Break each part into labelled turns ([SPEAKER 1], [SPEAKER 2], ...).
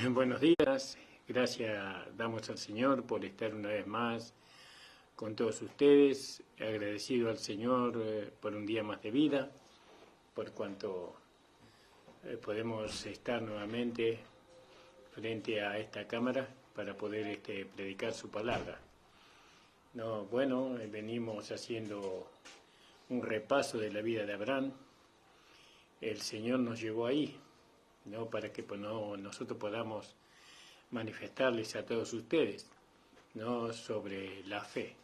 [SPEAKER 1] Buenos días, gracias damos al Señor por estar una vez más con todos ustedes, agradecido al Señor por un día más de vida, por cuanto podemos estar nuevamente frente a esta cámara para poder predicar su palabra. No, bueno, venimos haciendo un repaso de la vida de Abraham. El Señor nos llevó ahí, ¿no? Para que nosotros podamos manifestarles a todos ustedes, ¿no? Sobre la fe.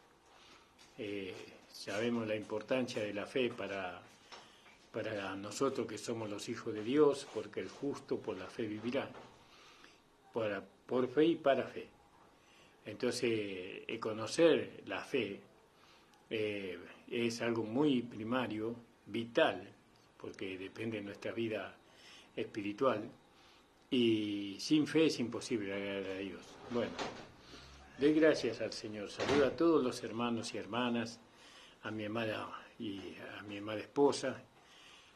[SPEAKER 1] Sabemos la importancia de la fe para nosotros que somos los hijos de Dios, porque el justo por la fe vivirá, por fe y para fe. Entonces, conocer la fe es algo muy primario, vital, porque depende de nuestra vida espiritual, y sin fe es imposible agradar a Dios. Bueno, doy gracias al Señor, saludo a todos los hermanos y hermanas, a mi amada esposa,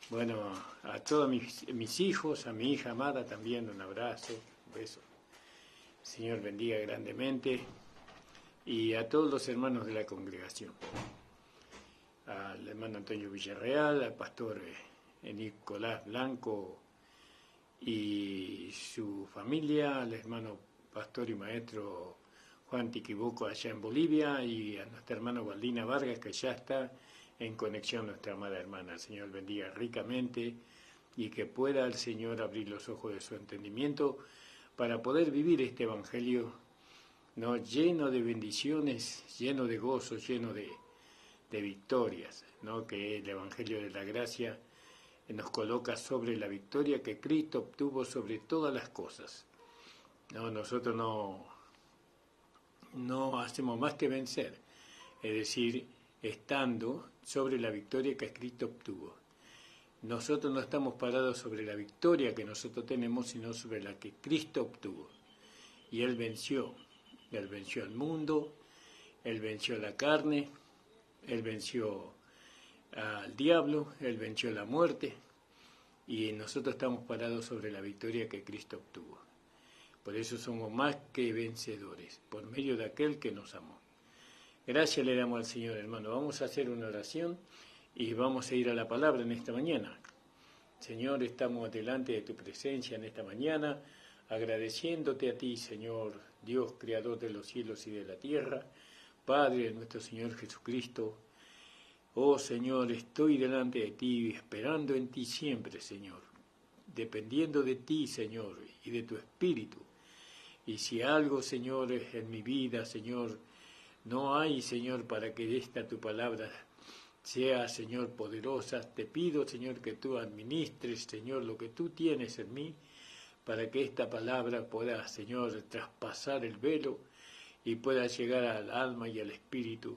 [SPEAKER 1] bueno, a todos mis hijos, a mi hija amada también, un abrazo, un beso. El Señor bendiga grandemente, y a todos los hermanos de la congregación, al hermano Antonio Villarreal, al pastor Nicolás Blanco y su familia, al hermano pastor y maestro Juan Tiquibuco allá en Bolivia, y a nuestra hermana Waldina Vargas, que ya está en conexión, nuestra amada hermana. El Señor bendiga ricamente y que pueda el Señor abrir los ojos de su entendimiento para poder vivir este evangelio, ¿no? Lleno de bendiciones, lleno de gozo, lleno de victorias, ¿no? Que el evangelio de la gracia nos coloca sobre la victoria que Cristo obtuvo sobre todas las cosas. No, nosotros no hacemos más que vencer, es decir, estando sobre la victoria que Cristo obtuvo. Nosotros no estamos parados sobre la victoria que nosotros tenemos, sino sobre la que Cristo obtuvo. Y Él venció al mundo, Él venció la carne, Él venció al diablo, Él venció la muerte, y nosotros estamos parados sobre la victoria que Cristo obtuvo. Por eso somos más que vencedores, por medio de aquel que nos amó. Gracias le damos al Señor, hermano. Vamos a hacer una oración y vamos a ir a la palabra en esta mañana. Señor, estamos delante de tu presencia en esta mañana, agradeciéndote a ti, Señor, Dios, creador de los cielos y de la tierra, Padre de nuestro Señor Jesucristo. Oh Señor, estoy delante de ti, esperando en ti siempre, Señor, dependiendo de ti, Señor, y de tu Espíritu. Y si algo, Señor, en mi vida, Señor, no hay, Señor, para que esta tu palabra sea, Señor, poderosa, te pido, Señor, que tú administres, Señor, lo que tú tienes en mí, para que esta palabra pueda, Señor, traspasar el velo y pueda llegar al alma y al espíritu,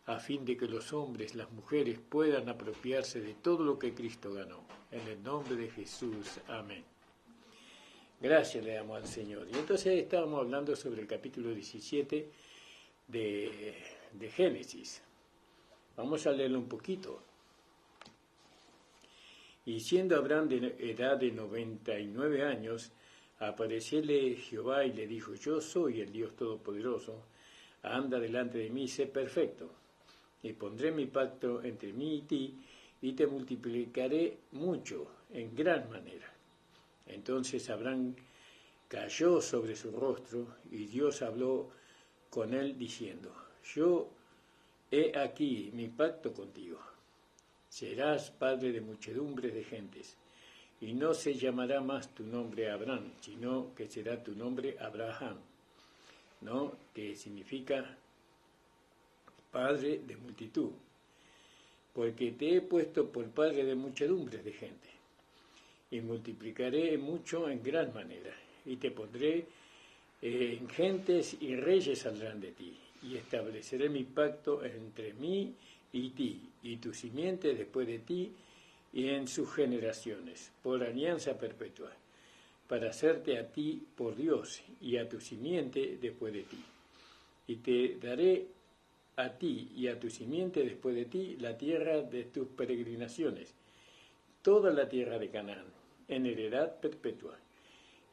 [SPEAKER 1] a fin de que los hombres, las mujeres, puedan apropiarse de todo lo que Cristo ganó. En el nombre de Jesús. Amén. Gracias le damos al Señor. Y entonces estábamos hablando sobre el capítulo 17 de Génesis. Vamos a leerlo un poquito. Y siendo Abraham de edad de 99 años, aparecióle Jehová y le dijo: yo soy el Dios Todopoderoso, anda delante de mí y sé perfecto. Y pondré mi pacto entre mí y ti, y te multiplicaré mucho, en gran manera. Entonces Abraham cayó sobre su rostro, y Dios habló con él diciendo: yo he aquí mi pacto contigo. Serás padre de muchedumbres de gentes, y no se llamará más tu nombre Abraham, sino que será tu nombre Abraham, ¿no? Que significa padre de multitud, porque te he puesto por padre de muchedumbres de gente, y multiplicaré mucho en gran manera, y te pondré en gentes, y reyes saldrán de ti, y estableceré mi pacto entre mí y ti, y tu simiente después de ti, y en sus generaciones, por alianza perpetua, para hacerte a ti por Dios, y a tu simiente después de ti. Y te daré a ti y a tu simiente después de ti la tierra de tus peregrinaciones, toda la tierra de Canaán, en heredad perpetua,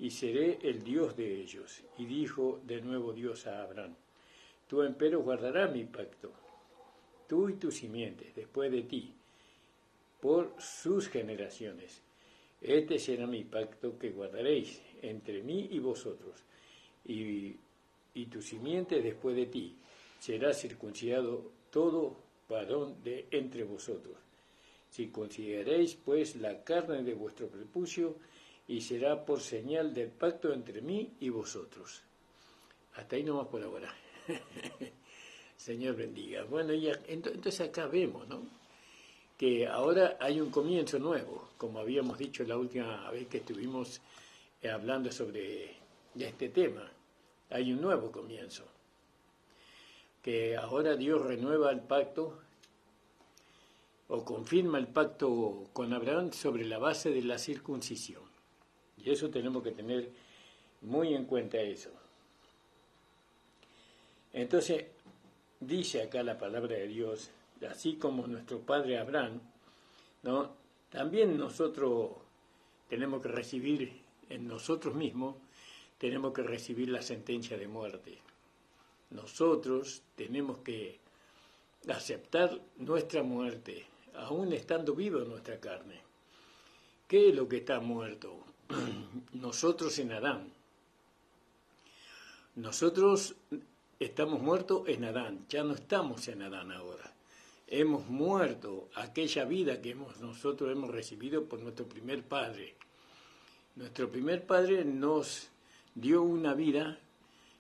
[SPEAKER 1] y seré el Dios de ellos. Y dijo de nuevo Dios a Abraham, tú empero guardarás mi pacto, tú y tus simientes después de ti, por sus generaciones. Este será mi pacto que guardaréis entre mí y vosotros, y tu simiente después de ti. Será circuncidado todo varón de entre vosotros. Circuncidaréis pues la carne de vuestro prepucio, y será por señal del pacto entre mí y vosotros. Hasta ahí nomás por ahora. Señor bendiga. Bueno, y entonces acá vemos, ¿no?, que ahora hay un comienzo nuevo, como habíamos dicho la última vez que estuvimos hablando sobre este tema. Hay un nuevo comienzo, que ahora Dios renueva el pacto o confirma el pacto con Abraham sobre la base de la circuncisión. Y eso tenemos que tener muy en cuenta eso. Entonces, dice acá la palabra de Dios, así como nuestro padre Abraham, ¿no?, también nosotros tenemos que recibir en nosotros mismos, tenemos que recibir la sentencia de muerte. Nosotros tenemos que aceptar nuestra muerte, aún estando viva en nuestra carne. ¿Qué es lo que está muerto? Nosotros en Adán. Nosotros estamos muertos en Adán, ya no estamos en Adán ahora. Hemos muerto aquella vida que nosotros hemos recibido por nuestro primer padre. Nuestro primer padre nos dio una vida,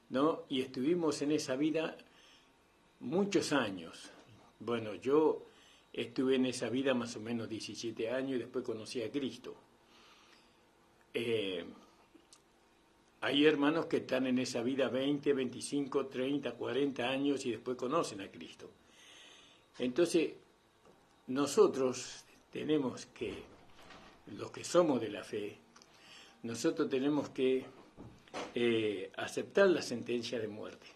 [SPEAKER 1] ¿no?, y estuvimos en esa vida muchos años. Bueno, yo estuve en esa vida más o menos 17 años y después conocí a Cristo. Hay hermanos que están en esa vida 20, 25, 30, 40 años y después conocen a Cristo. Entonces, nosotros tenemos que, los que somos de la fe, nosotros tenemos que aceptar la sentencia de muerte.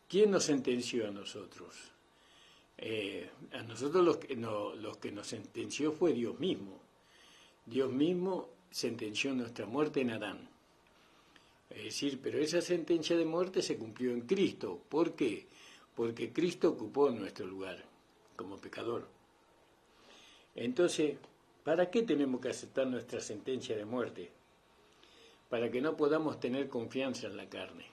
[SPEAKER 1] ¿Quién nos sentenció a nosotros? A nosotros los que nos sentenció fue Dios mismo. Dios mismo sentenció nuestra muerte en Adán. Es decir, pero esa sentencia de muerte se cumplió en Cristo. ¿Por qué? Porque Cristo ocupó nuestro lugar como pecador. Entonces, ¿para qué tenemos que aceptar nuestra sentencia de muerte? Para que no podamos tener confianza en la carne.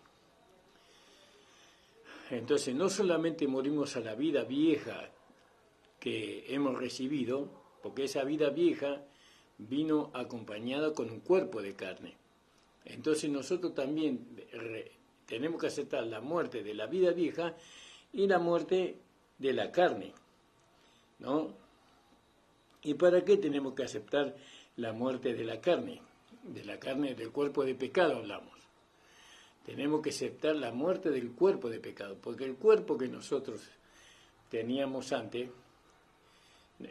[SPEAKER 1] Entonces, no solamente morimos a la vida vieja que hemos recibido, porque esa vida vieja vino acompañada con un cuerpo de carne. Entonces nosotros también tenemos que aceptar la muerte de la vida vieja y la muerte de la carne, ¿no? ¿Y para qué tenemos que aceptar la muerte de la carne? De la carne, del cuerpo de pecado hablamos. Tenemos que aceptar la muerte del cuerpo de pecado, porque el cuerpo que nosotros teníamos antes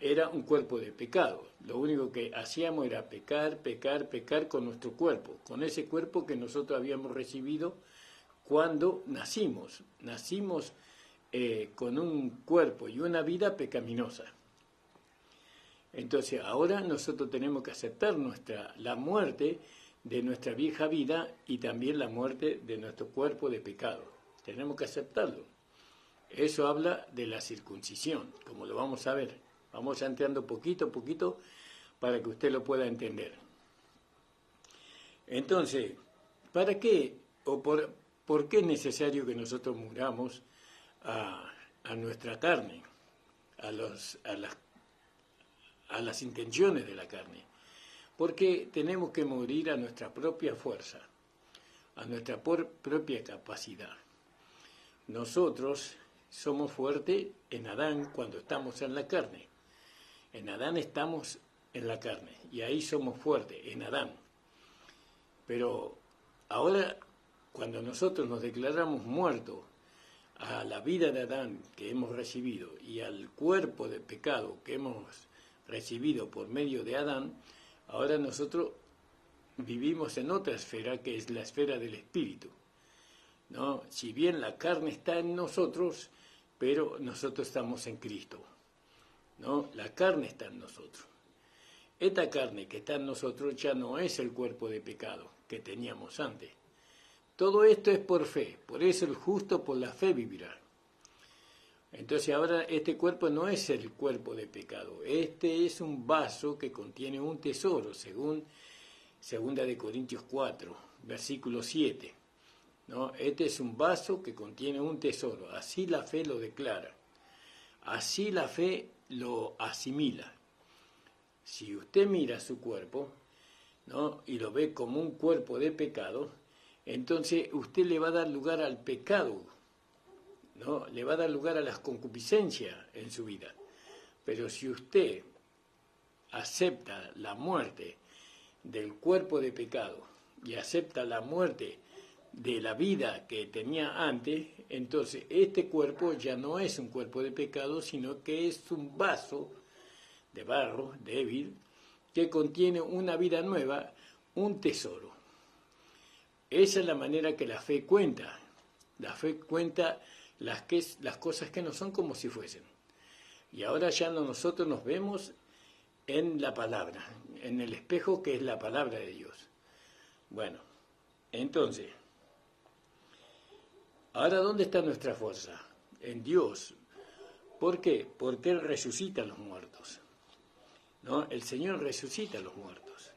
[SPEAKER 1] era un cuerpo de pecado. Lo único que hacíamos era pecar, pecar, pecar con nuestro cuerpo, con ese cuerpo que nosotros habíamos recibido cuando nacimos. Nacimos con un cuerpo y una vida pecaminosa. Entonces ahora nosotros tenemos que aceptar la muerte de nuestra vieja vida y también la muerte de nuestro cuerpo de pecado. Tenemos que aceptarlo. Eso habla de la circuncisión, como lo vamos a ver. Vamos entrando poquito a poquito para que usted lo pueda entender. Entonces, ¿para qué o por qué es necesario que nosotros muramos a nuestra carne, a las intenciones de la carne? Porque tenemos que morir a nuestra propia fuerza, a nuestra propia capacidad. Nosotros somos fuertes en Adán cuando estamos en la carne. En Adán estamos en la carne y ahí somos fuertes, en Adán. Pero ahora, cuando nosotros nos declaramos muertos a la vida de Adán que hemos recibido y al cuerpo de pecado que hemos recibido por medio de Adán, ahora nosotros vivimos en otra esfera que es la esfera del espíritu, ¿no? Si bien la carne está en nosotros, pero nosotros estamos en Cristo, ¿no? La carne está en nosotros. esta carne que está en nosotros ya no es el cuerpo de pecado que teníamos antes. Todo esto es por fe, por eso el justo por la fe vivirá. Entonces ahora este cuerpo no es el cuerpo de pecado, este es un vaso que contiene un tesoro, según 2 Corintios 4, versículo 7. ¿No? Este es un vaso que contiene un tesoro, así la fe lo declara, así la fe lo asimila. Si usted mira su cuerpo, ¿no? Y lo ve como un cuerpo de pecado, entonces usted le va a dar lugar al pecado, ¿no? Le va a dar lugar a las concupiscencias en su vida. Pero si usted acepta la muerte del cuerpo de pecado y acepta la muerte de la vida que tenía antes, entonces este cuerpo ya no es un cuerpo de pecado, sino que es un vaso de barro débil que contiene una vida nueva, un tesoro. Esa es la manera que la fe cuenta. La fe cuenta las cosas que no son como si fuesen. Y ahora ya nosotros nos vemos en la palabra, en el espejo que es la palabra de Dios. Bueno, entonces, ahora ¿dónde está nuestra fuerza? En Dios. ¿Por qué? Porque Él resucita a los muertos. ¿No? El Señor resucita a los muertos,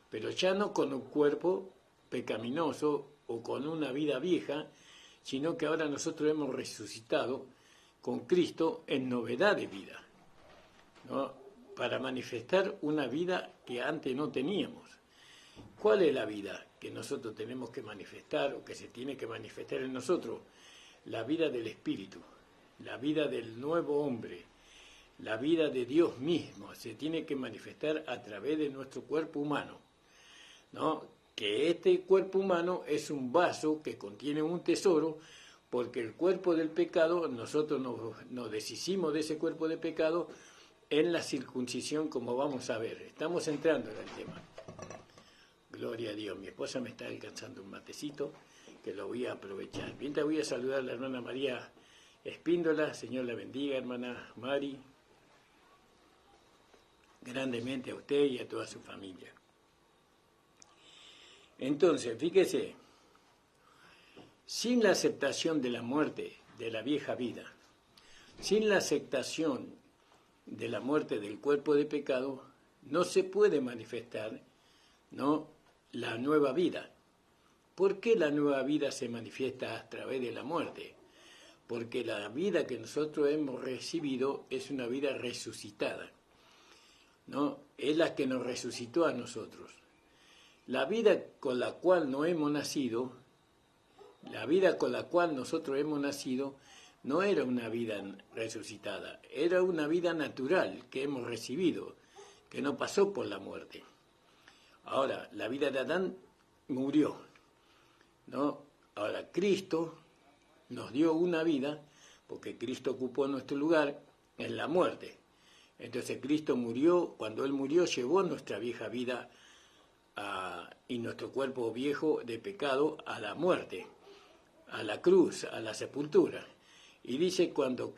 [SPEAKER 1] pero ya no con un cuerpo pecaminoso o con una vida vieja, sino que ahora nosotros hemos resucitado con Cristo en novedad de vida, ¿no? Para manifestar una vida que antes no teníamos. ¿Cuál es la vida que nosotros tenemos que manifestar o que se tiene que manifestar en nosotros? La vida del Espíritu, la vida del nuevo hombre, la vida de Dios mismo se tiene que manifestar a través de nuestro cuerpo humano, ¿no? Que este cuerpo humano es un vaso que contiene un tesoro, porque el cuerpo del pecado, nosotros nos deshicimos de ese cuerpo de pecado en la circuncisión, como vamos a ver. Estamos entrando en el tema. Gloria a Dios. Mi esposa me está alcanzando un matecito que lo voy a aprovechar. Bien, te voy a saludar a la hermana María Espíndola. Señor la bendiga, hermana Mari. Grandemente a usted y a toda su familia. Entonces, fíjese, sin la aceptación de la muerte de la vieja vida, sin la aceptación de la muerte del cuerpo de pecado, no se puede manifestar, ¿no?, la nueva vida. ¿Por qué la nueva vida se manifiesta a través de la muerte? Porque la vida que nosotros hemos recibido es una vida resucitada, ¿no? Es la que nos resucitó a nosotros. La vida con la cual no hemos nacido, la vida con la cual nosotros hemos nacido, no era una vida resucitada, era una vida natural que hemos recibido, que no pasó por la muerte. Ahora, la vida de Adán murió, ¿no? Ahora, Cristo nos dio una vida, porque Cristo ocupó nuestro lugar en la muerte. Entonces Cristo murió, cuando Él murió llevó nuestra vieja vida y nuestro cuerpo viejo de pecado a la muerte, a la cruz, a la sepultura. Y dice cuando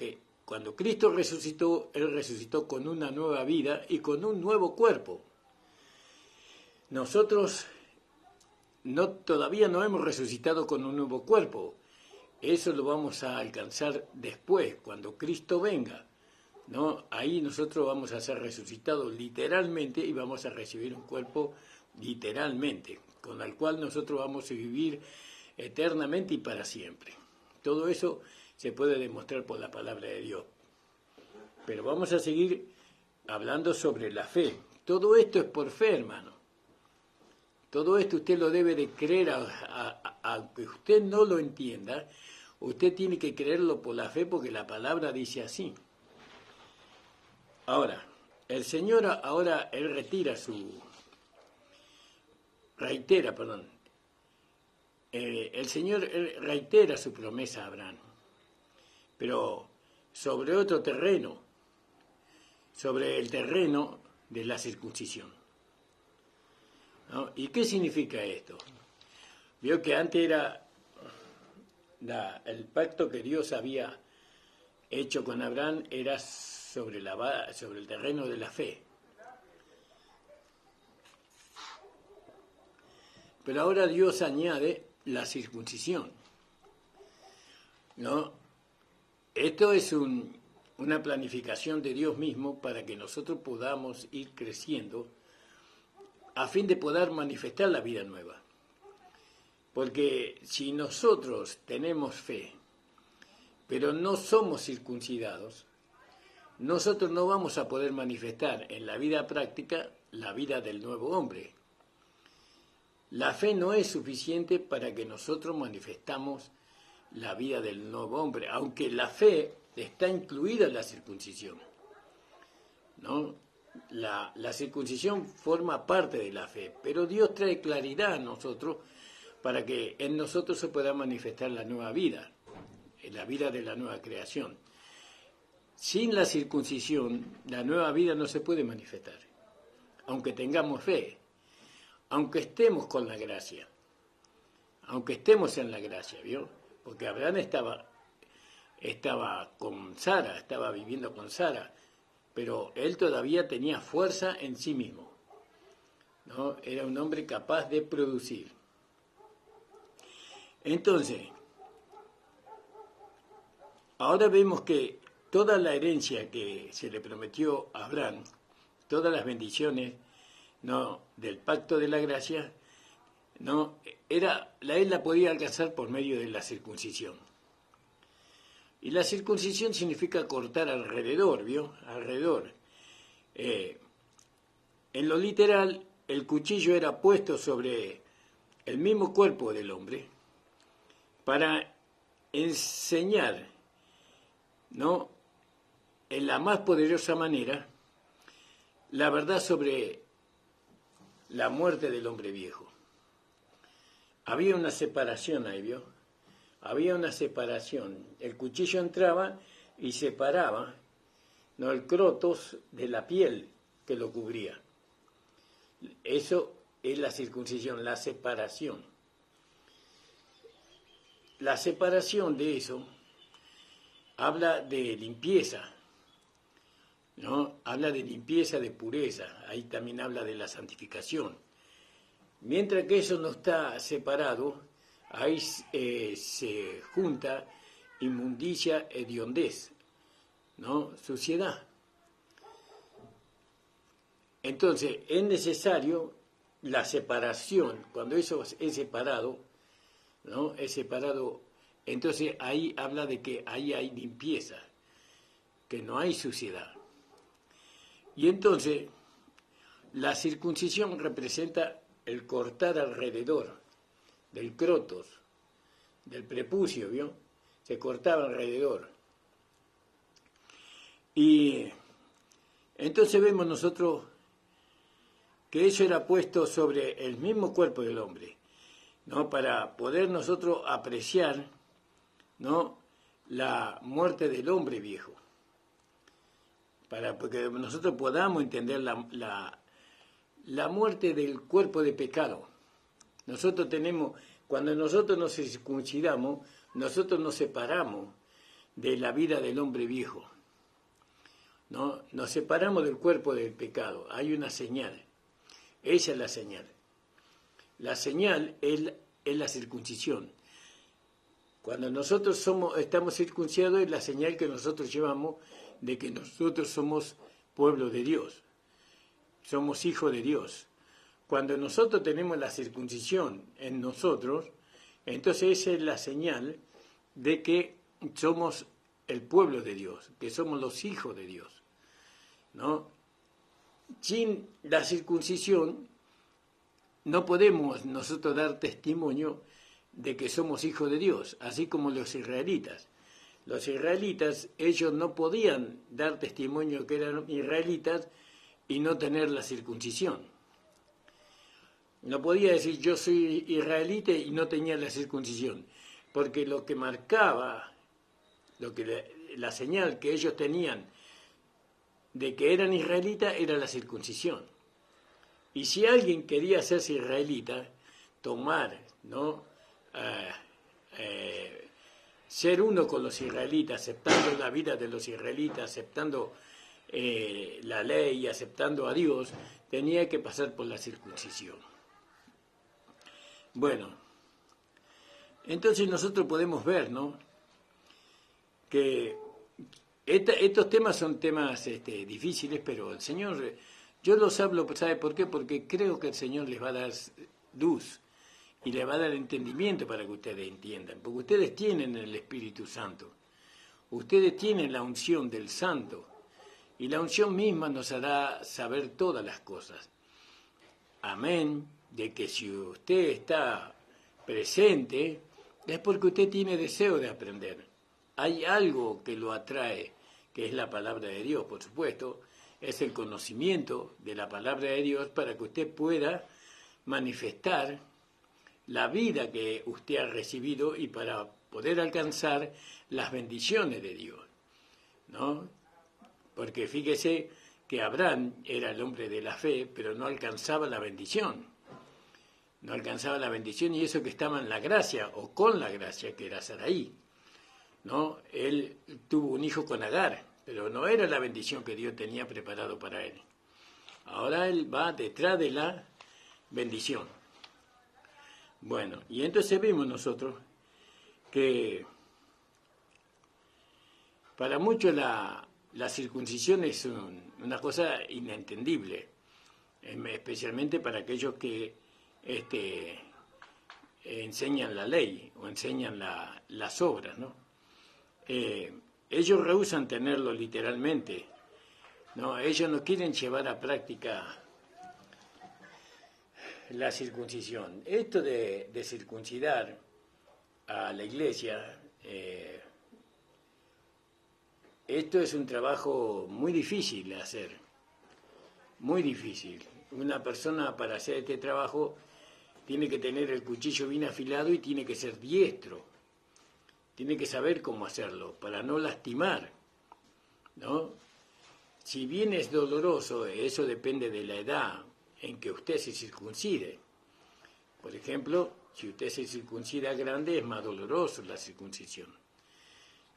[SPEAKER 1] Cristo resucitó, Él resucitó con una nueva vida y con un nuevo cuerpo. Nosotros todavía no hemos resucitado con un nuevo cuerpo. Eso lo vamos a alcanzar después, cuando Cristo venga, ¿no? Ahí nosotros vamos a ser resucitados literalmente y vamos a recibir un cuerpo literalmente, con el cual nosotros vamos a vivir eternamente y para siempre. Todo eso se puede demostrar por la palabra de Dios. Pero vamos a seguir hablando sobre la fe. Todo esto es por fe, hermano. Todo esto usted lo debe de creer, aunque usted no lo entienda, usted tiene que creerlo por la fe porque la palabra dice así. Ahora, el Señor Él el Señor reitera su promesa a Abraham, pero sobre otro terreno, sobre el terreno de la circuncisión, ¿no? ¿Y qué significa esto? Vio que antes era el pacto que Dios había hecho con Abraham era sobre el terreno de la fe. Pero ahora Dios añade la circuncisión, ¿no? Esto es una planificación de Dios mismo para que nosotros podamos ir creciendo a fin de poder manifestar la vida nueva. Porque si nosotros tenemos fe, pero no somos circuncidados, nosotros no vamos a poder manifestar en la vida práctica la vida del nuevo hombre. La fe no es suficiente para que nosotros manifestamos la vida del nuevo hombre, aunque la fe está incluida en la circuncisión, ¿no? La circuncisión forma parte de la fe, pero Dios trae claridad a nosotros para que en nosotros se pueda manifestar la nueva vida, la vida de la nueva creación. Sin la circuncisión, la nueva vida no se puede manifestar, aunque tengamos fe, aunque estemos con la gracia, aunque estemos en la gracia, ¿vio? Porque Abraham estaba con Sara, estaba viviendo con Sara, pero él todavía tenía fuerza en sí mismo, ¿no? Era un hombre capaz de producir. Entonces, ahora vemos que toda la herencia que se le prometió a Abraham, todas las bendiciones, ¿no?, del pacto de la gracia, ¿no?, él la podía alcanzar por medio de la circuncisión. Y la circuncisión significa cortar alrededor, ¿vio? Alrededor. En lo literal, el cuchillo era puesto sobre el mismo cuerpo del hombre para enseñar, ¿no?, en la más poderosa manera, la verdad sobre la muerte del hombre viejo. Había una separación ahí, ¿vio? Había una separación. El cuchillo entraba y separaba, ¿no?, el crotos de la piel que lo cubría. Eso es la circuncisión, la separación. La separación de eso habla de limpieza, ¿no? Habla de limpieza, de pureza. Ahí también habla de la santificación. Mientras que eso no está separado, ahí se junta inmundicia, hediondez, ¿no?, suciedad. Entonces, es necesario la separación. Cuando eso es separado, ¿no?, es separado, entonces ahí habla de que ahí hay limpieza, que no hay suciedad. Y entonces, la circuncisión representa el cortar alrededor del crotos, del prepucio, ¿vio? Se cortaba alrededor. Y entonces vemos nosotros que eso era puesto sobre el mismo cuerpo del hombre, ¿no?, para poder nosotros apreciar, ¿no?, la muerte del hombre viejo, para que nosotros podamos entender la muerte del cuerpo de pecado. Nosotros cuando nosotros nos circuncidamos, nosotros nos separamos de la vida del hombre viejo, ¿no? Nos separamos del cuerpo del pecado. Hay una señal. Esa es la señal. La señal es la circuncisión. Cuando nosotros estamos circuncidados, es la señal que nosotros llevamos de que nosotros somos pueblo de Dios, somos hijos de Dios. Cuando nosotros tenemos la circuncisión en nosotros, entonces esa es la señal de que somos el pueblo de Dios, que somos los hijos de Dios, ¿no? Sin la circuncisión no podemos nosotros dar testimonio de que somos hijos de Dios, así como los israelitas. Los israelitas, ellos no podían dar testimonio que eran israelitas y no tener la circuncisión. No podía decir yo soy israelita y no tenía la circuncisión, porque lo que marcaba, la señal que ellos tenían de que eran israelitas era la circuncisión. Y si alguien quería hacerse israelita, tomar, ¿no?, ser uno con los israelitas, aceptando la vida de los israelitas, aceptando la ley y aceptando a Dios, tenía que pasar por la circuncisión. Bueno, entonces nosotros podemos ver, ¿no?, que estos temas son temas difíciles, pero el Señor, yo los hablo, ¿sabe por qué? Porque creo que el Señor les va a dar luz y les va a dar entendimiento para que ustedes entiendan, porque ustedes tienen el Espíritu Santo, ustedes tienen la unción del Santo, y la unción misma nos hará saber todas las cosas. Amén, de que si usted está presente, es porque usted tiene deseo de aprender. Hay algo que lo atrae, que es la palabra de Dios, por supuesto, es el conocimiento de la palabra de Dios para que usted pueda manifestar la vida que usted ha recibido y para poder alcanzar las bendiciones de Dios, ¿no? Porque fíjese que Abraham era el hombre de la fe, pero no alcanzaba la bendición. No alcanzaba la bendición, y eso que estaba en la gracia, o con la gracia, que era Saraí, ¿no? Él tuvo un hijo con Agar, pero no era la bendición que Dios tenía preparado para él. Ahora él va detrás de la bendición. Bueno, y entonces vimos nosotros que para muchos la circuncisión es una cosa inentendible, especialmente para aquellos que enseñan la ley o enseñan las obras, ¿no? Ellos rehúsan tenerlo literalmente, ¿no? Ellos no quieren llevar a práctica la circuncisión. Esto de circuncidar a la iglesia, esto es un trabajo muy difícil de hacer, muy difícil. Una persona para hacer este trabajo tiene que tener el cuchillo bien afilado y tiene que ser diestro. Tiene que saber cómo hacerlo para no lastimar, ¿no? Si bien es doloroso, eso depende de la edad en que usted se circuncide. Por ejemplo, si usted se circuncida grande, es más doloroso la circuncisión.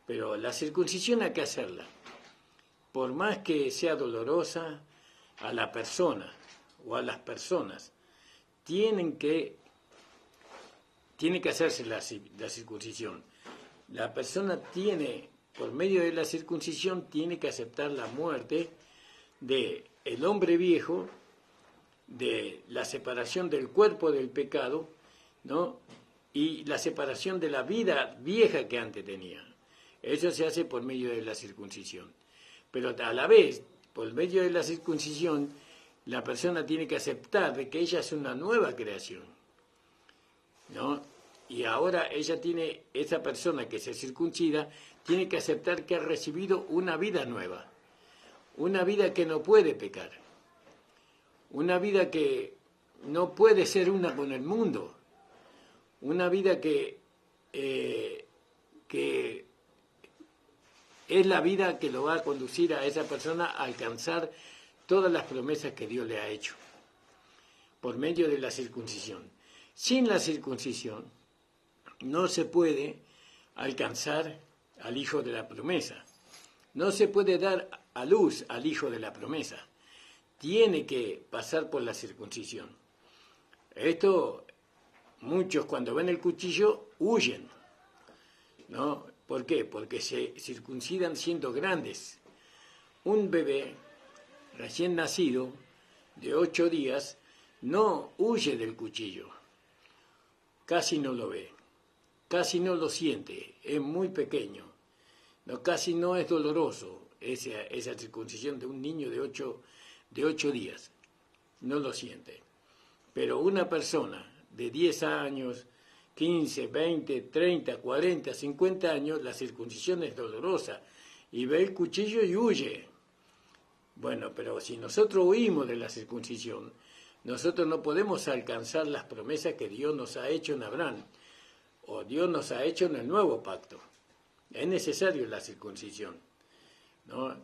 [SPEAKER 1] Pero la circuncisión hay que hacerla. Por más que sea dolorosa, a la persona o a las personas tiene que hacerse la circuncisión. La persona tiene, por medio de la circuncisión, tiene que aceptar la muerte del hombre viejo, de la separación del cuerpo del pecado, ¿no?, y la separación de la vida vieja que antes tenía. Eso se hace por medio de la circuncisión. Pero a la vez, por medio de la circuncisión, la persona tiene que aceptar de que ella es una nueva creación, ¿no? Y ahora esa persona que se circuncida, tiene que aceptar que ha recibido una vida nueva, una vida que no puede pecar, una vida que no puede ser una con el mundo, una vida que es la vida que lo va a conducir a esa persona a alcanzar todas las promesas que Dios le ha hecho, por medio de la circuncisión. Sin la circuncisión no se puede alcanzar al hijo de la promesa, no se puede dar a luz al hijo de la promesa, tiene que pasar por la circuncisión. Esto, muchos cuando ven el cuchillo huyen, ¿no? ¿Por qué? Porque se circuncidan siendo grandes. Un bebé recién nacido, de 8 días, no huye del cuchillo, casi no lo ve, casi no lo siente, es muy pequeño, no, casi no es doloroso esa circuncisión de un niño de 8 días, no lo siente. Pero una persona de 10 años, 15, 20, 30, 40, 50 años, la circuncisión es dolorosa y ve el cuchillo y huye. Bueno, pero si nosotros huimos de la circuncisión, nosotros no podemos alcanzar las promesas que Dios nos ha hecho en Abraham o Dios nos ha hecho en el nuevo pacto. Es necesario la circuncisión, ¿no?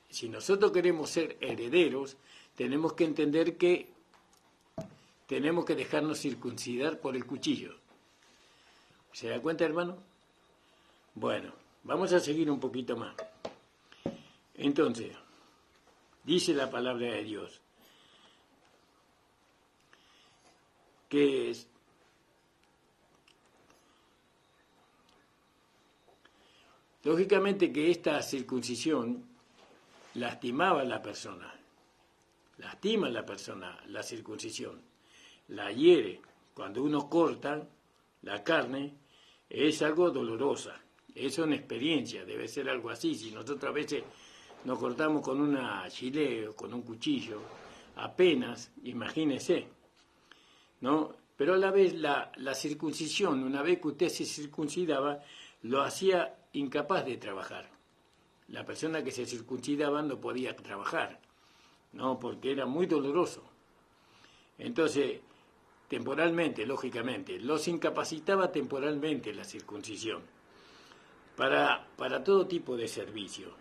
[SPEAKER 1] Si nosotros queremos ser herederos, tenemos que entender que tenemos que dejarnos circuncidar por el cuchillo. ¿Se da cuenta, hermano? Bueno, vamos a seguir un poquito más. Entonces, dice la palabra de Dios: que lógicamente que esta circuncisión lastimaba a la persona, lastima a la persona la circuncisión, la hiere. Cuando uno corta la carne es algo dolorosa, es una experiencia, debe ser algo así. Si nosotros a veces nos cortamos con una gilet o con un cuchillo, apenas, imagínese, ¿no? Pero a la vez la circuncisión, una vez que usted se circuncidaba, lo hacía incapaz de trabajar. La persona que se circuncidaba no podía trabajar, ¿no? Porque era muy doloroso. Entonces, temporalmente, lógicamente, los incapacitaba temporalmente la circuncisión para todo tipo de servicio.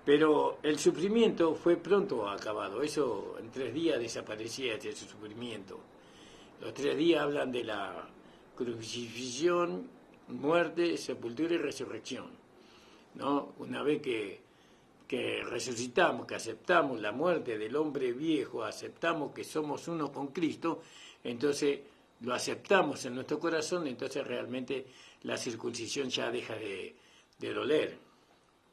[SPEAKER 1] Pero el sufrimiento fue pronto acabado. Eso, en 3 días desaparecía ese sufrimiento. Los 3 días hablan de la crucifixión, muerte, sepultura y resurrección, ¿no? Una vez que resucitamos, que aceptamos la muerte del hombre viejo, aceptamos que somos uno con Cristo, entonces lo aceptamos en nuestro corazón, entonces realmente la circuncisión ya deja de doler.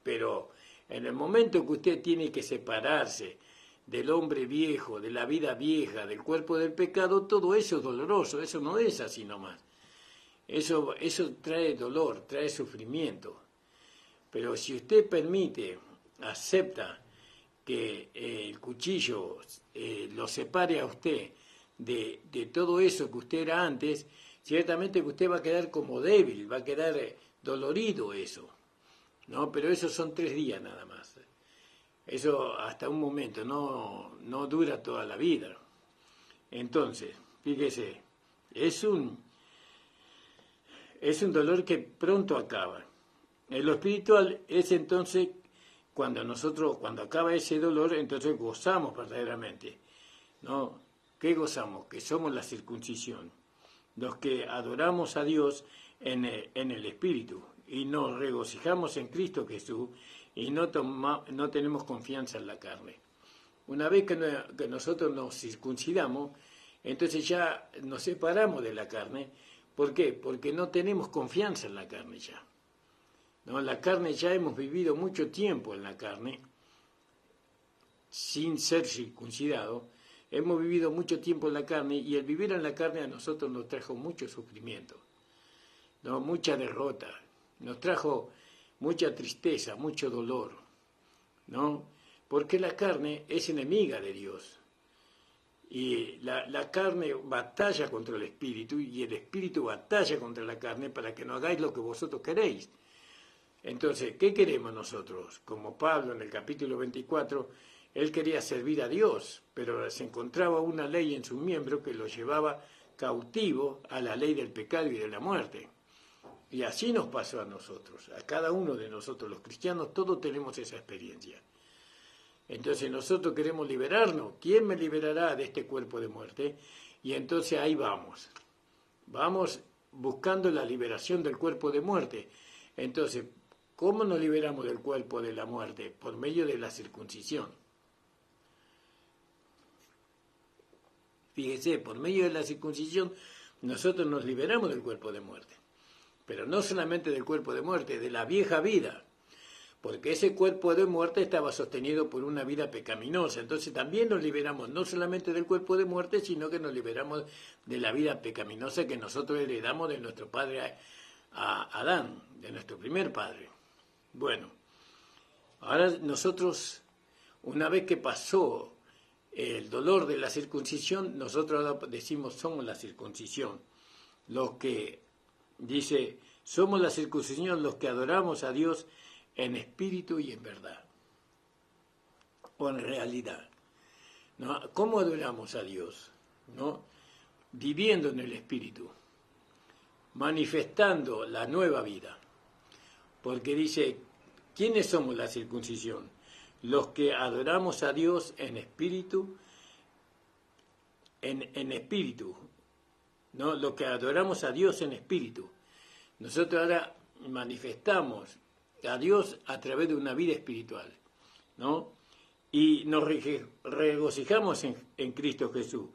[SPEAKER 1] Pero en el momento que usted tiene que separarse del hombre viejo, de la vida vieja, del cuerpo del pecado, todo eso es doloroso, eso no es así nomás. Eso trae dolor, trae sufrimiento. Pero si usted permite, acepta que el cuchillo lo separe a usted de todo eso que usted era antes, ciertamente que usted va a quedar como débil, va a quedar dolorido eso, ¿no? Pero eso son 3 días nada más. Eso hasta un momento, no dura toda la vida. Entonces, fíjese, es un dolor que pronto acaba. En lo espiritual es entonces cuando acaba ese dolor, entonces gozamos verdaderamente, ¿no? ¿Qué gozamos? Que somos la circuncisión, los que adoramos a Dios en el Espíritu y nos regocijamos en Cristo Jesús y no tenemos confianza en la carne. Una vez que nosotros nos circuncidamos, entonces ya nos separamos de la carne. ¿Por qué? Porque no tenemos confianza en la carne ya. ¿No? La carne, ya hemos vivido mucho tiempo en la carne, sin ser circuncidado, hemos vivido mucho tiempo en la carne, y el vivir en la carne a nosotros nos trajo mucho sufrimiento, ¿no? Mucha derrota, nos trajo mucha tristeza, mucho dolor, ¿no? Porque la carne es enemiga de Dios, y la carne batalla contra el espíritu, y el espíritu batalla contra la carne para que no hagáis lo que vosotros queréis. Entonces, ¿qué queremos nosotros? Como Pablo en el capítulo 24, él quería servir a Dios, pero se encontraba una ley en su miembro que lo llevaba cautivo a la ley del pecado y de la muerte. Y así nos pasó a nosotros, a cada uno de nosotros, los cristianos, todos tenemos esa experiencia. Entonces nosotros queremos liberarnos. ¿Quién me liberará de este cuerpo de muerte? Y entonces ahí vamos buscando la liberación del cuerpo de muerte. Entonces, ¿cómo nos liberamos del cuerpo de la muerte? Por medio de la circuncisión. Fíjese, por medio de la circuncisión nosotros nos liberamos del cuerpo de muerte. Pero no solamente del cuerpo de muerte, de la vieja vida. Porque ese cuerpo de muerte estaba sostenido por una vida pecaminosa. Entonces también nos liberamos no solamente del cuerpo de muerte, sino que nos liberamos de la vida pecaminosa que nosotros heredamos de nuestro padre Adán, de nuestro primer padre. Bueno, ahora nosotros, una vez que pasó el dolor de la circuncisión, nosotros decimos somos la circuncisión. Los que, dice, somos la circuncisión, los que adoramos a Dios en espíritu y en verdad, o en realidad, ¿no? ¿Cómo adoramos a Dios? ¿No? Viviendo en el espíritu, manifestando la nueva vida, porque dice, ¿quiénes somos la circuncisión? Los que adoramos a Dios en espíritu, en espíritu, ¿no? Los que adoramos a Dios en espíritu. Nosotros ahora manifestamos a Dios a través de una vida espiritual, ¿no? Y nos regocijamos en Cristo Jesús.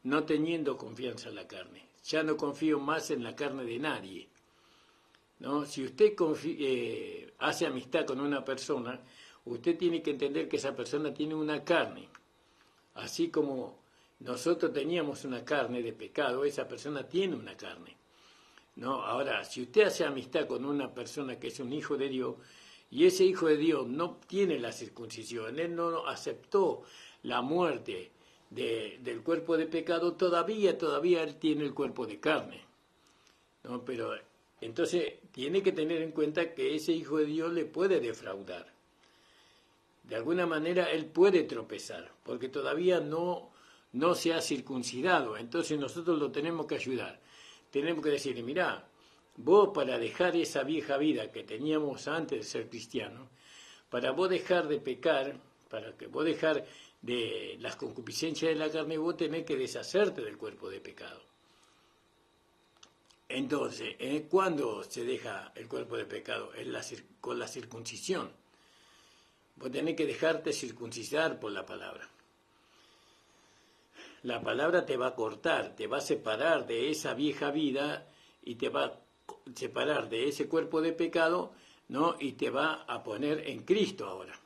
[SPEAKER 1] no teniendo confianza en la carne. Ya no confío más en la carne de nadie, ¿no? Si usted hace amistad con una persona, usted tiene que entender que esa persona tiene una carne. Así como nosotros teníamos una carne de pecado, esa persona tiene una carne, ¿no? Ahora, si usted hace amistad con una persona que es un hijo de Dios, y ese hijo de Dios no tiene la circuncisión, él no aceptó la muerte del cuerpo de pecado, todavía él tiene el cuerpo de carne, ¿no? Pero entonces tiene que tener en cuenta que ese hijo de Dios le puede defraudar. De alguna manera él puede tropezar, porque todavía no se ha circuncidado. Entonces nosotros lo tenemos que ayudar. Tenemos que decirle, mirá, vos para dejar esa vieja vida que teníamos antes de ser cristiano, para vos dejar de pecar, para que vos dejar de las concupiscencias de la carne, vos tenés que deshacerte del cuerpo de pecado. Entonces, ¿cuándo se deja el cuerpo de pecado? Con la circuncisión. Vos tenés que dejarte circuncidar por la palabra. La palabra te va a cortar, te va a separar de esa vieja vida y te va a separar de ese cuerpo de pecado, ¿no? Y te va a poner en Cristo ahora,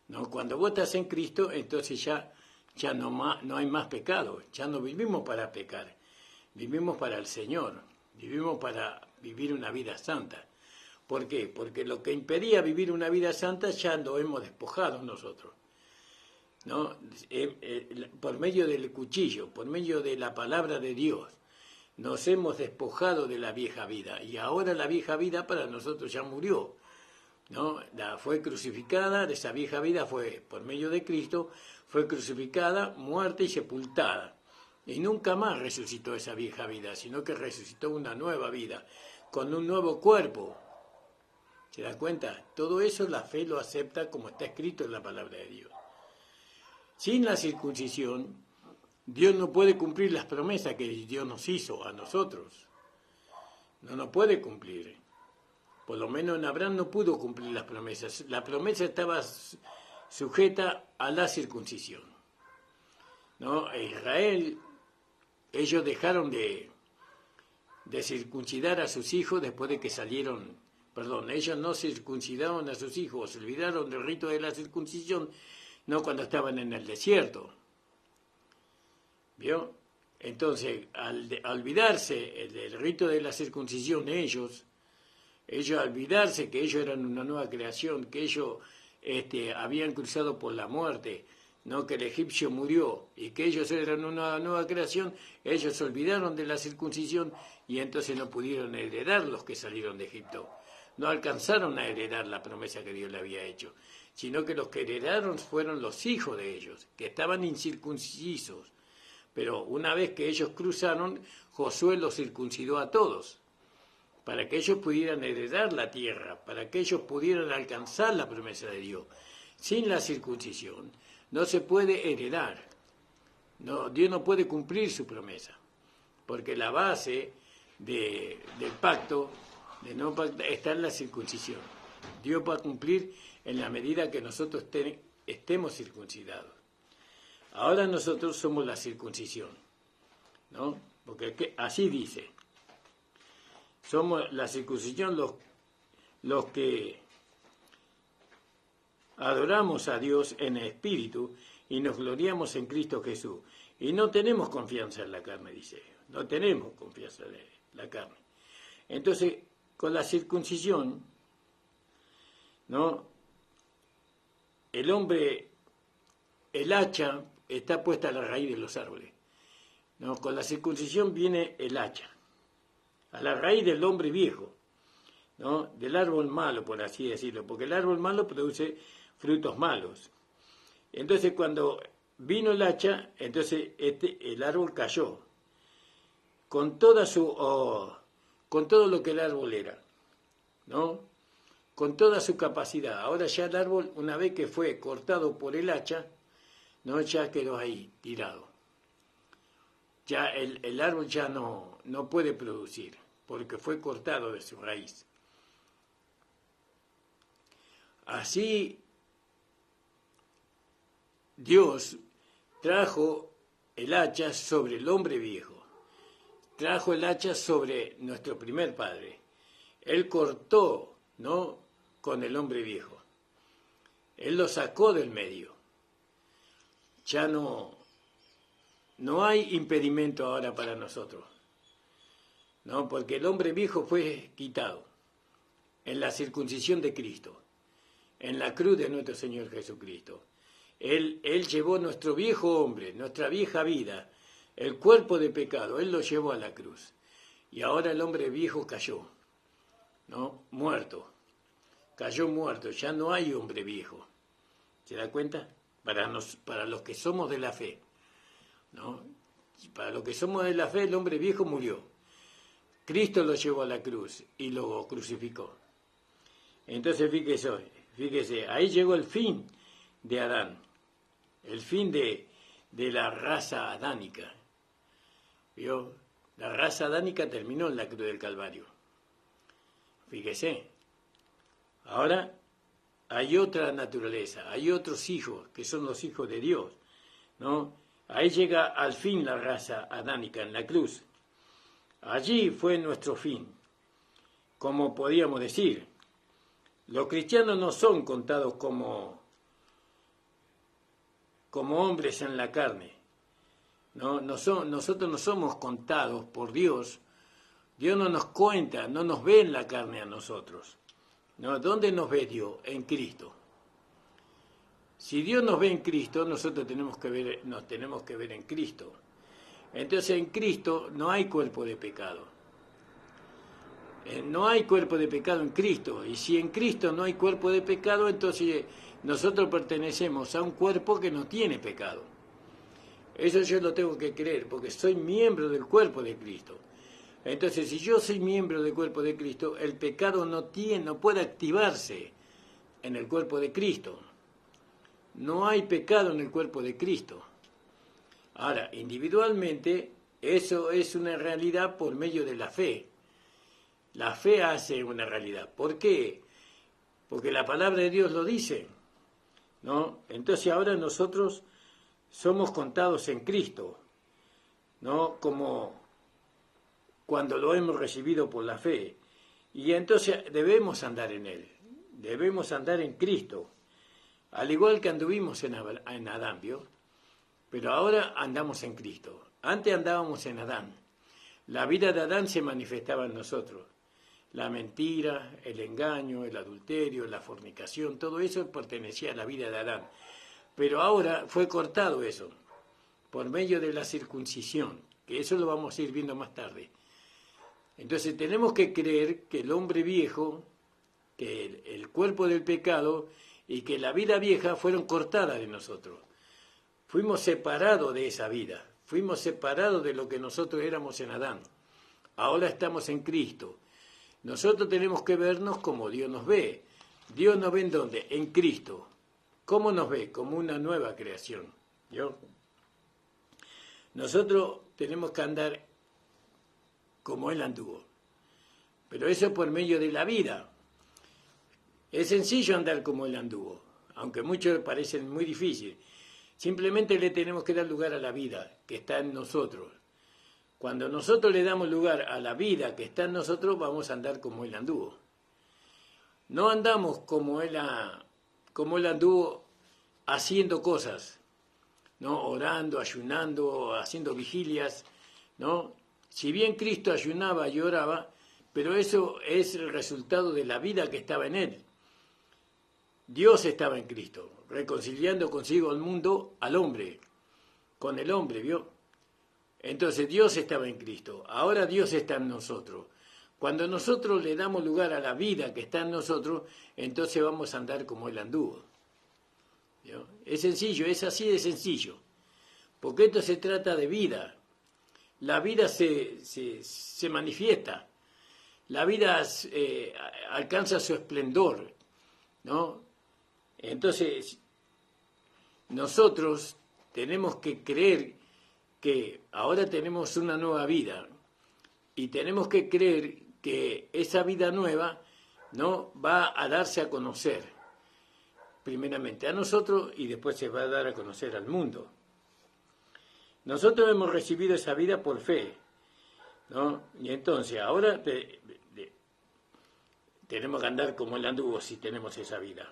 [SPEAKER 1] ¿no? Cuando vos estás en Cristo, entonces ya no hay más pecado, ya no vivimos para pecar, vivimos para el Señor, vivimos para vivir una vida santa. ¿Por qué? Porque lo que impedía vivir una vida santa ya lo hemos despojado nosotros, ¿no? Por medio del cuchillo, por medio de la palabra de Dios, nos hemos despojado de la vieja vida, y ahora la vieja vida para nosotros ya murió, ¿no? Fue crucificada, de esa vieja vida fue, por medio de Cristo, fue crucificada, muerta y sepultada. Y nunca más resucitó esa vieja vida, sino que resucitó una nueva vida, con un nuevo cuerpo. ¿Se da cuenta? Todo eso la fe lo acepta como está escrito en la palabra de Dios. Sin la circuncisión, Dios no puede cumplir las promesas que Dios nos hizo a nosotros. No nos puede cumplir. Por lo menos en Abraham no pudo cumplir las promesas. La promesa estaba sujeta a la circuncisión, ¿no? Israel, ellos dejaron de circuncidar a sus hijos después de que ellos no circuncidaron a sus hijos, se olvidaron del rito de la circuncisión, no cuando estaban en el desierto. ¿Vio? Entonces, al olvidarse del rito de la circuncisión ellos al olvidarse que ellos eran una nueva creación, que ellos habían cruzado por la muerte, no que el egipcio murió y que ellos eran una nueva creación, ellos se olvidaron de la circuncisión y entonces no pudieron heredar los que salieron de Egipto. No alcanzaron a heredar la promesa que Dios le había hecho, sino que los que heredaron fueron los hijos de ellos, que estaban incircuncisos. Pero una vez que ellos cruzaron, Josué los circuncidó a todos, para que ellos pudieran heredar la tierra, para que ellos pudieran alcanzar la promesa de Dios. Sin la circuncisión no se puede heredar. No, Dios no puede cumplir su promesa, porque la base del pacto, está en la circuncisión. Dios va a cumplir en la medida que nosotros estemos circuncidados. Ahora nosotros somos la circuncisión, ¿no? Porque así dice. Somos la circuncisión los que adoramos a Dios en el Espíritu y nos gloriamos en Cristo Jesús. Y no tenemos confianza en la carne, dice. No tenemos confianza en la carne. Entonces, con la circuncisión, ¿no? El hombre, el hacha está puesta a la raíz de los árboles, ¿no? Con la circuncisión viene el hacha, a la raíz del hombre viejo, ¿no? Del árbol malo, por así decirlo, porque el árbol malo produce frutos malos. Entonces, cuando vino el hacha, entonces el árbol cayó, con todo lo que el árbol era, ¿no? Con toda su capacidad. Ahora ya el árbol, una vez que fue cortado por el hacha, no, ya quedó ahí, tirado. Ya el árbol ya no puede producir, porque fue cortado de su raíz. Así, Dios trajo el hacha sobre el hombre viejo. Trajo el hacha sobre nuestro primer padre. Él cortó, ¿no?, con el hombre viejo. Él lo sacó del medio. Ya no hay impedimento ahora para nosotros, ¿no? Porque el hombre viejo fue quitado en la circuncisión de Cristo, en la cruz de nuestro Señor Jesucristo. Él llevó nuestro viejo hombre, nuestra vieja vida, el cuerpo de pecado, Él lo llevó a la cruz. Y ahora el hombre viejo cayó, ¿no? Muerto. Cayó muerto, ya no hay hombre viejo. ¿Se da cuenta? Para los que somos de la fe, ¿no? Para los que somos de la fe, el hombre viejo murió. Cristo lo llevó a la cruz y lo crucificó. Entonces fíjese, ahí llegó el fin de Adán, el fin de la raza adánica. ¿Vio? La raza adánica terminó en la cruz del Calvario. Fíjese. Ahora hay otra naturaleza, hay otros hijos que son los hijos de Dios, ¿no? Ahí llega al fin la raza adánica en la cruz. Allí fue nuestro fin, como podíamos decir. Los cristianos no son contados como hombres en la carne. Nosotros no somos contados por Dios. Dios no nos cuenta, no nos ve en la carne a nosotros. ¿No? ¿Dónde nos ve Dios? En Cristo. Si Dios nos ve en Cristo, nosotros nos tenemos que ver en Cristo. Entonces en Cristo no hay cuerpo de pecado. No hay cuerpo de pecado en Cristo. Y si en Cristo no hay cuerpo de pecado, entonces nosotros pertenecemos a un cuerpo que no tiene pecado. Eso yo lo tengo que creer, porque soy miembro del cuerpo de Cristo. Entonces, si yo soy miembro del cuerpo de Cristo, el pecado no puede activarse en el cuerpo de Cristo. No hay pecado en el cuerpo de Cristo. Ahora, individualmente, eso es una realidad por medio de la fe. La fe hace una realidad. ¿Por qué? Porque la palabra de Dios lo dice, ¿no? Entonces ahora nosotros somos contados en Cristo, ¿no? Como cuando lo hemos recibido por la fe. Y entonces debemos andar en Él, debemos andar en Cristo, al igual que anduvimos en Adán, ¿vio? Pero ahora andamos en Cristo. Antes andábamos en Adán. La vida de Adán se manifestaba en nosotros. La mentira, el engaño, el adulterio, la fornicación, todo eso pertenecía a la vida de Adán. Pero ahora fue cortado eso, por medio de la circuncisión, que eso lo vamos a ir viendo más tarde. Entonces tenemos que creer que el hombre viejo, que el cuerpo del pecado y que la vida vieja fueron cortadas de nosotros. Fuimos separados de esa vida, fuimos separados de lo que nosotros éramos en Adán. Ahora estamos en Cristo. Nosotros tenemos que vernos como Dios nos ve. Dios nos ve ¿en dónde? En Cristo. ¿Cómo nos ve? Como una nueva creación. ¿Yo? Nosotros tenemos que andar como Él anduvo. Pero eso por medio de la vida. Es sencillo andar como Él anduvo, aunque muchos parecen muy difícil. Simplemente le tenemos que dar lugar a la vida que está en nosotros. Cuando nosotros le damos lugar a la vida que está en nosotros, vamos a andar como Él anduvo. No andamos como Él anduvo haciendo cosas, ¿no? Orando, ayunando, haciendo vigilias, ¿no? Si bien Cristo ayunaba y oraba, pero eso es el resultado de la vida que estaba en Él. Dios estaba en Cristo, reconciliando consigo al mundo, al hombre, con el hombre, ¿vio? Entonces Dios estaba en Cristo, ahora Dios está en nosotros. Cuando nosotros le damos lugar a la vida que está en nosotros, entonces vamos a andar como Él anduvo. ¿Vio? Es sencillo, es así de sencillo, porque esto se trata de vida. La vida se manifiesta, la vida alcanza su esplendor, ¿no? Entonces, nosotros tenemos que creer que ahora tenemos una nueva vida y tenemos que creer que esa vida nueva, ¿no?, va a darse a conocer, primeramente a nosotros y después se va a dar a conocer al mundo. Nosotros hemos recibido esa vida por fe, ¿no? Y entonces ahora tenemos que andar como él anduvo si tenemos esa vida.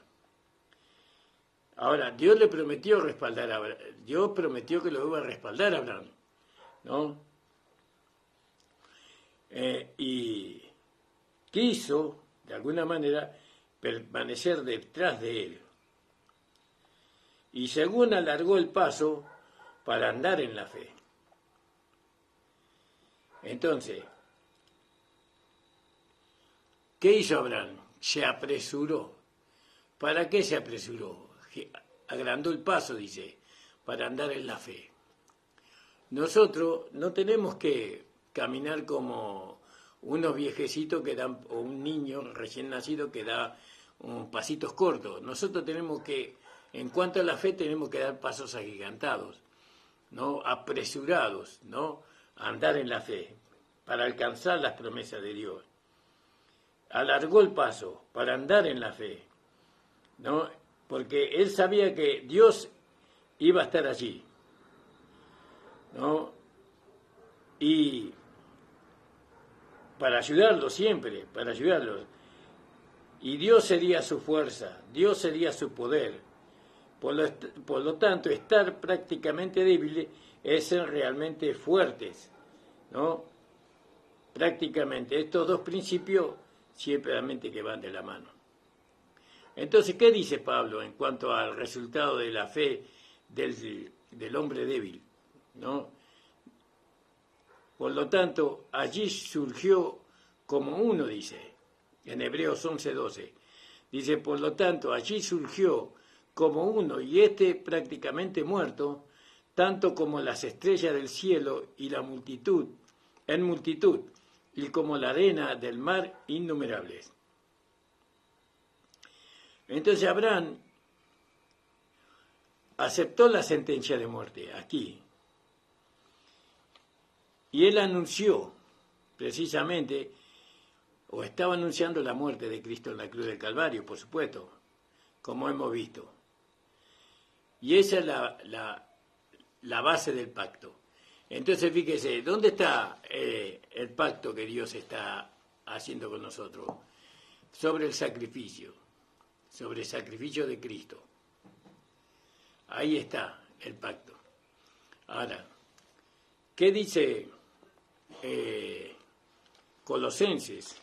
[SPEAKER 1] Ahora, Dios le prometió respaldar a Abraham. Dios prometió que lo iba a respaldar a Abraham, ¿no? Y quiso, de alguna manera, permanecer detrás de él. Y según alargó el paso para andar en la fe. Entonces, ¿qué hizo Abraham? Se apresuró. ¿Para qué se apresuró? Agrandó el paso, dice, para andar en la fe. Nosotros no tenemos que caminar como unos viejecitos que dan, o un niño recién nacido que da pasitos cortos. Nosotros tenemos que, en cuanto a la fe, tenemos que dar pasos agigantados, ¿no? Apresurados, ¿no? Andar en la fe, para alcanzar las promesas de Dios. Alargó el paso para andar en la fe, ¿no? Porque él sabía que Dios iba a estar allí, ¿no? Y para ayudarlo siempre, para ayudarlo. Y Dios sería su fuerza, Dios sería su poder. Por lo tanto, estar prácticamente débiles es ser realmente fuertes, ¿no? Prácticamente, estos dos principios siempre realmente que van de la mano. Entonces, ¿qué dice Pablo en cuanto al resultado de la fe del hombre débil, ¿no? Por lo tanto, allí surgió como uno, dice, en Hebreos 11:12. Dice, por lo tanto, allí surgió como uno, y prácticamente muerto, tanto como las estrellas del cielo y la multitud, en multitud, y como la arena del mar innumerables. Entonces Abraham aceptó la sentencia de muerte aquí. Y él anunció, precisamente, o estaba anunciando la muerte de Cristo en la cruz del Calvario, por supuesto, como hemos visto. Y esa es la base del pacto. Entonces, fíjese, ¿dónde está el pacto que Dios está haciendo con nosotros? Sobre el sacrificio de Cristo. Ahí está el pacto. Ahora, ¿qué dice Colosenses?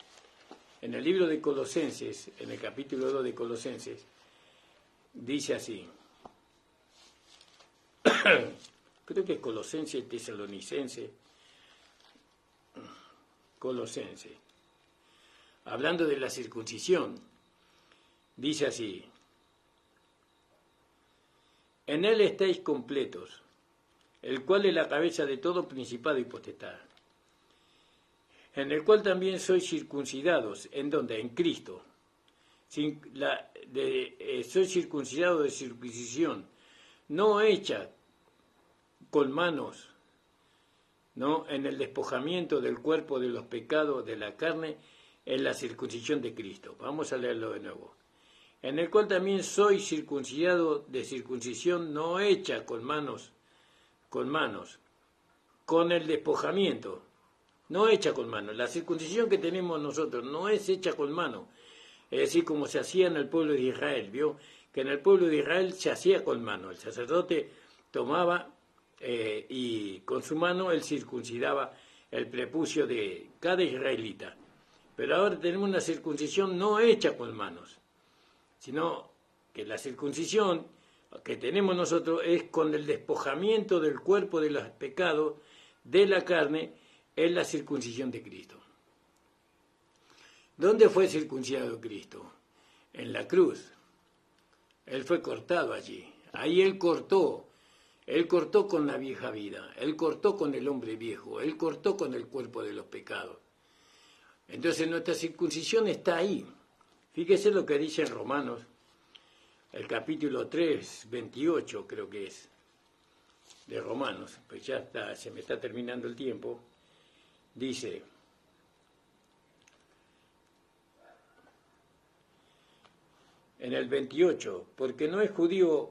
[SPEAKER 1] En el libro de Colosenses, en el capítulo 2 de Colosenses, dice así. Creo que es Colosenses, Tesalonicense, Colosense. Hablando de la circuncisión, dice así: en él estáis completos, el cual es la cabeza de todo principado y potestad, en el cual también sois circuncidados, ¿en dónde? En Cristo. Sois circuncidados de circuncisión, no hecha con manos, ¿no? En el despojamiento del cuerpo de los pecados de la carne, en la circuncisión de Cristo. Vamos a leerlo de nuevo. En el cual también sois circuncidado de circuncisión no hecha con manos, con el despojamiento, no hecha con manos. La circuncisión que tenemos nosotros no es hecha con mano, es decir, como se hacía en el pueblo de Israel, ¿vio? Que en el pueblo de Israel se hacía con mano. El sacerdote tomaba y con su mano él circuncidaba el prepucio de cada israelita. Pero ahora tenemos una circuncisión no hecha con manos, sino que la circuncisión que tenemos nosotros es con el despojamiento del cuerpo de los pecados de la carne, es la circuncisión de Cristo. ¿Dónde fue circuncidado Cristo? En la cruz. Él fue cortado allí. Ahí Él cortó con la vieja vida, Él cortó con el hombre viejo, Él cortó con el cuerpo de los pecados. Entonces nuestra circuncisión está ahí. Fíjese lo que dice en Romanos, el capítulo 3, 28 creo que es, de Romanos, pues ya está, se me está terminando el tiempo. Dice: en el 28, porque no es judío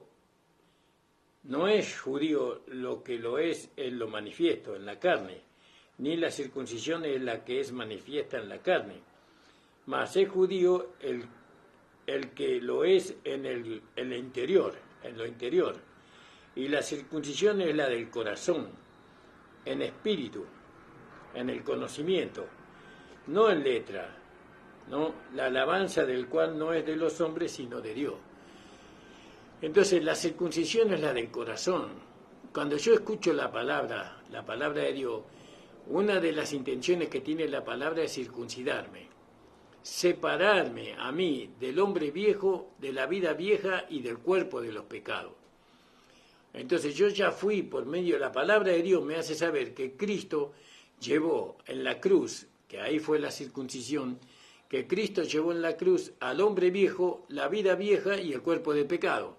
[SPEAKER 1] No es judío lo que lo es en lo manifiesto, en la carne, ni la circuncisión es la que es manifiesta en la carne, mas es judío el que lo es en el interior, en lo interior, y la circuncisión es la del corazón, en espíritu, en el conocimiento, no en letra, ¿no? La alabanza del cual no es de los hombres, sino de Dios. Entonces, la circuncisión es la del corazón. Cuando yo escucho la palabra de Dios, una de las intenciones que tiene la palabra es circuncidarme, separarme a mí del hombre viejo, de la vida vieja y del cuerpo de los pecados. Entonces yo ya fui, por medio de la palabra de Dios, me hace saber que Cristo llevó en la cruz, que ahí fue la circuncisión, que Cristo llevó en la cruz al hombre viejo, la vida vieja y el cuerpo de pecado.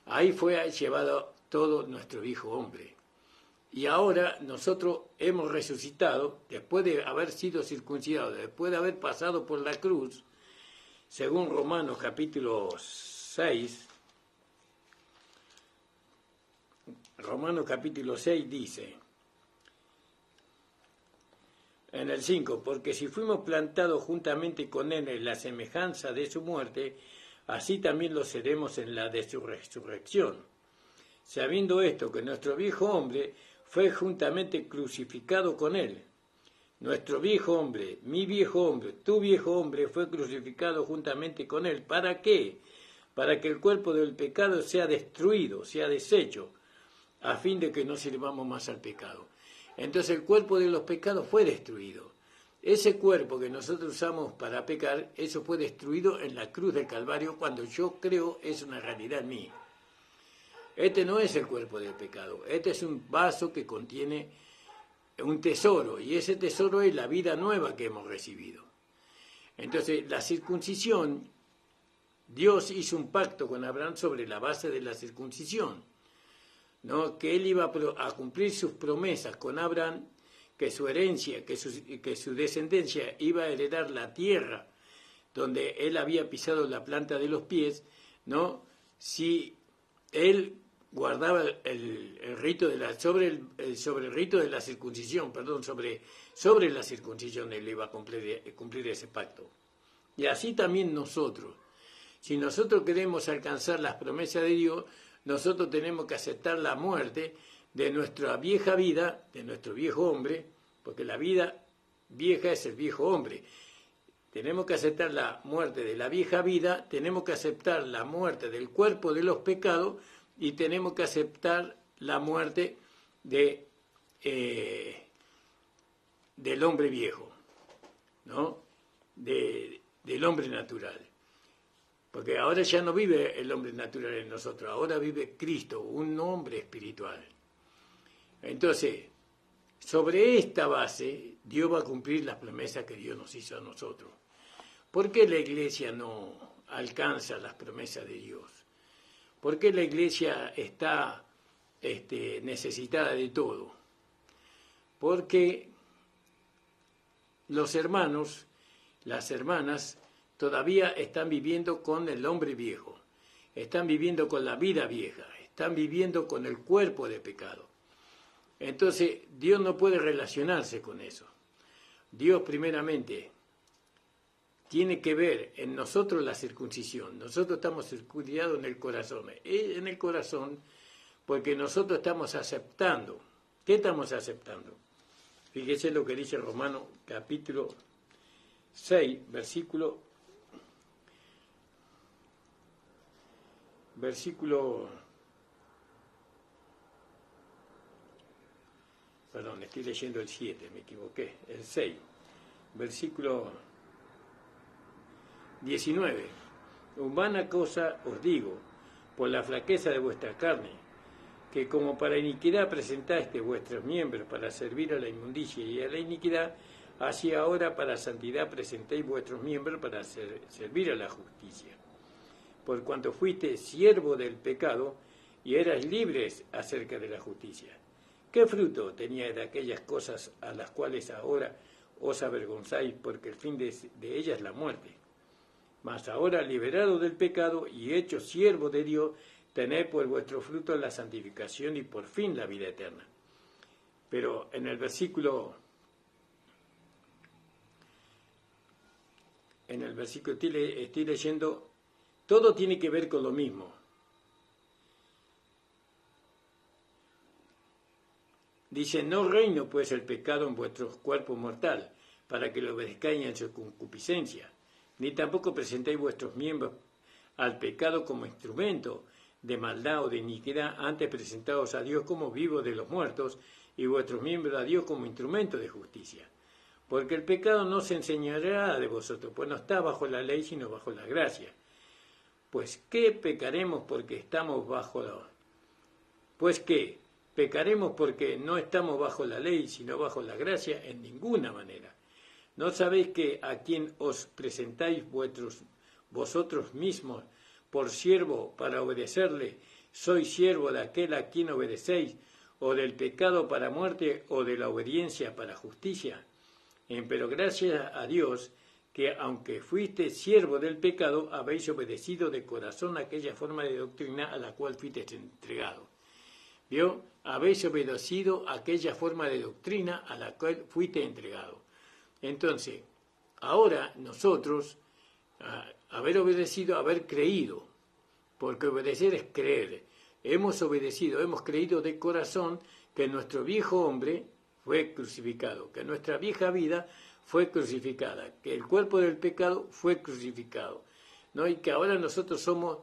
[SPEAKER 1] Ahí fue llevado todo nuestro viejo hombre. Y ahora nosotros hemos resucitado, después de haber sido circuncidados, después de haber pasado por la cruz, según Romanos capítulo 6, Romanos capítulo 6 dice, en el 5, porque si fuimos plantados juntamente con él en la semejanza de su muerte, así también lo seremos en la de su resurrección. Sabiendo esto, que nuestro viejo hombre fue juntamente crucificado con él. Nuestro viejo hombre, mi viejo hombre, tu viejo hombre fue crucificado juntamente con él. ¿Para qué? Para que el cuerpo del pecado sea destruido, sea deshecho, a fin de que no sirvamos más al pecado. Entonces el cuerpo de los pecados fue destruido. Ese cuerpo que nosotros usamos para pecar, eso fue destruido en la cruz del Calvario cuando yo creo es una realidad mía. Este no es el cuerpo del pecado, este es un vaso que contiene un tesoro, y ese tesoro es la vida nueva que hemos recibido. Entonces, la circuncisión, Dios hizo un pacto con Abraham sobre la base de la circuncisión, ¿no? Que él iba a cumplir sus promesas con Abraham, que su herencia, que su descendencia iba a heredar la tierra donde él había pisado la planta de los pies, ¿no? Si él guardaba el rito de sobre el rito de la circuncisión, sobre la circuncisión él iba a cumplir ese pacto. Y así también nosotros. Si nosotros queremos alcanzar las promesas de Dios, nosotros tenemos que aceptar la muerte de nuestra vieja vida, de nuestro viejo hombre, porque la vida vieja es el viejo hombre. Tenemos que aceptar la muerte de la vieja vida, tenemos que aceptar la muerte del cuerpo de los pecados y tenemos que aceptar la muerte del hombre viejo, ¿no? Del hombre natural. Porque ahora ya no vive el hombre natural en nosotros, ahora vive Cristo, un hombre espiritual. Entonces, sobre esta base, Dios va a cumplir las promesas que Dios nos hizo a nosotros. ¿Por qué la iglesia no alcanza las promesas de Dios? ¿Por qué la iglesia está necesitada de todo? Porque los hermanos, las hermanas, todavía están viviendo con el hombre viejo, están viviendo con la vida vieja, están viviendo con el cuerpo de pecado. Entonces, Dios no puede relacionarse con eso. Dios primeramente tiene que ver en nosotros la circuncisión. Nosotros estamos circuncidados en el corazón porque nosotros estamos aceptando. ¿Qué estamos aceptando? Fíjese lo que dice Romanos capítulo 6, versículo perdón, estoy leyendo el 7, me equivoqué, el 6, versículo 19. Humana cosa os digo, por la flaqueza de vuestra carne, que como para iniquidad presentaste vuestros miembros para servir a la inmundicia y a la iniquidad, así ahora para santidad presentéis vuestros miembros para servir a la justicia. Por cuanto fuiste siervo del pecado y eras libres acerca de la justicia. ¿Qué fruto tenía de aquellas cosas a las cuales ahora os avergonzáis, porque el fin de ellas es la muerte? Mas ahora, liberado del pecado y hecho siervo de Dios, tened por vuestro fruto la santificación y por fin la vida eterna. Pero en el versículo estoy leyendo, todo tiene que ver con lo mismo. Dice, no reino pues el pecado en vuestros cuerpos mortal, para que lo obedezcáis en su concupiscencia, ni tampoco presentéis vuestros miembros al pecado como instrumento de maldad o de iniquidad, antes presentados a Dios como vivos de los muertos, y vuestros miembros a Dios como instrumento de justicia. Porque el pecado no se enseñará de vosotros, pues no está bajo la ley, sino bajo la gracia. Pues, ¿qué pecaremos porque estamos bajo la... Pues, ¿qué? ¿Pecaremos porque no estamos bajo la ley, sino bajo la gracia? En ninguna manera. ¿No sabéis que a quien os presentáis vosotros mismos por siervo para obedecerle, sois siervo de aquel a quien obedecéis, o del pecado para muerte, o de la obediencia para justicia? Pero gracias a Dios, que aunque fuiste siervo del pecado, habéis obedecido de corazón aquella forma de doctrina a la cual fuisteis entregado. ¿Vio? Habéis obedecido aquella forma de doctrina a la cual fuiste entregado. Entonces, ahora nosotros, haber obedecido, haber creído, porque obedecer es creer. Hemos obedecido, hemos creído de corazón que nuestro viejo hombre fue crucificado, que nuestra vieja vida fue crucificada, que el cuerpo del pecado fue crucificado, ¿no? Y que ahora nosotros somos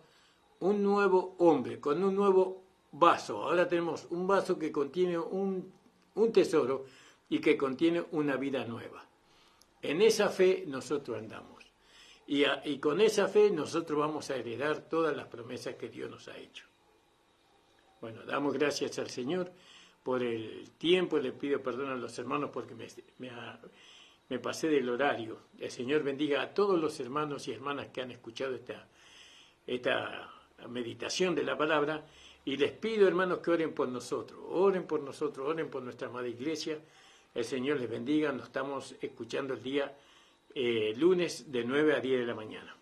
[SPEAKER 1] un nuevo hombre, con un nuevo vaso. Ahora tenemos un vaso que contiene un tesoro y que contiene una vida nueva. En esa fe nosotros andamos. Y con esa fe nosotros vamos a heredar todas las promesas que Dios nos ha hecho. Bueno, damos gracias al Señor por el tiempo. Le pido perdón a los hermanos porque me pasé del horario. El Señor bendiga a todos los hermanos y hermanas que han escuchado esta meditación de la palabra. Y les pido, hermanos, que oren por nosotros, oren por nuestra amada iglesia. El Señor les bendiga. Nos estamos escuchando el día lunes de 9 a 10 de la mañana.